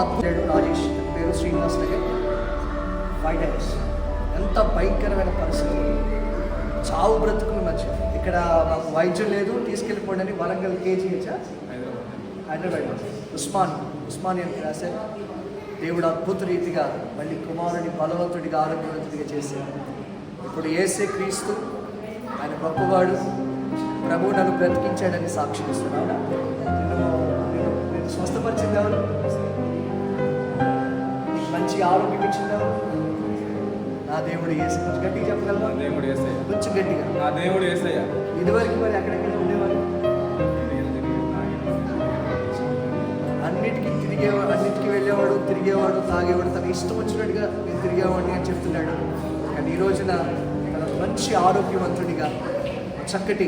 ఆత్మలేడు రాజేష్ పేరు శ్రీనివాస్ నగర్ 5 days. ఎంత భయంకరమైన పరిస్థితి, చావు బ్రతుకుల మధ్య. ఇక్కడ మాకు వైద్యం లేదు, తీసుకెళ్ళిపోండి అని వరంగల్ కేజీహెచ్ హైదరాబాద్ ఉస్మానియాకి రాశారు. దేవుడు అద్భుత రీతిగా మళ్ళీ కుమారుని బలవంతుడిగా ఆరోగ్యవంతుడిగా చేశారు. ఇప్పుడు యేసే క్రీస్తు, ఆయన గొప్పవాడు, ప్రభు నన్ను బ్రతికించాడని సాక్షి ఇస్తున్నాను. నేను స్వస్థపరిచింది ఎవరు? మంచి ఆరోగ్యం ఇచ్చింది ఎవరు? నా దేవుడు యేసే. కొంచెం గట్టిగా చెప్పగలవా? దేవుడు యేసయ్య. కొంచెం గట్టిగా. నా దేవుడు యేసయ్య. ఇదివరకు మరి ఎక్కడెక్కడ ఉండేవారు? అన్నిటికీ వెళ్ళేవాడు, తిరిగేవాడు, తాగేవాడు, తన ఇష్టం వచ్చినట్టుగా నేను తిరిగేవాడిని అని చెప్తున్నాడు. కానీ ఈ రోజున మంచి ఆరోగ్యవంతుడిగా చక్కటి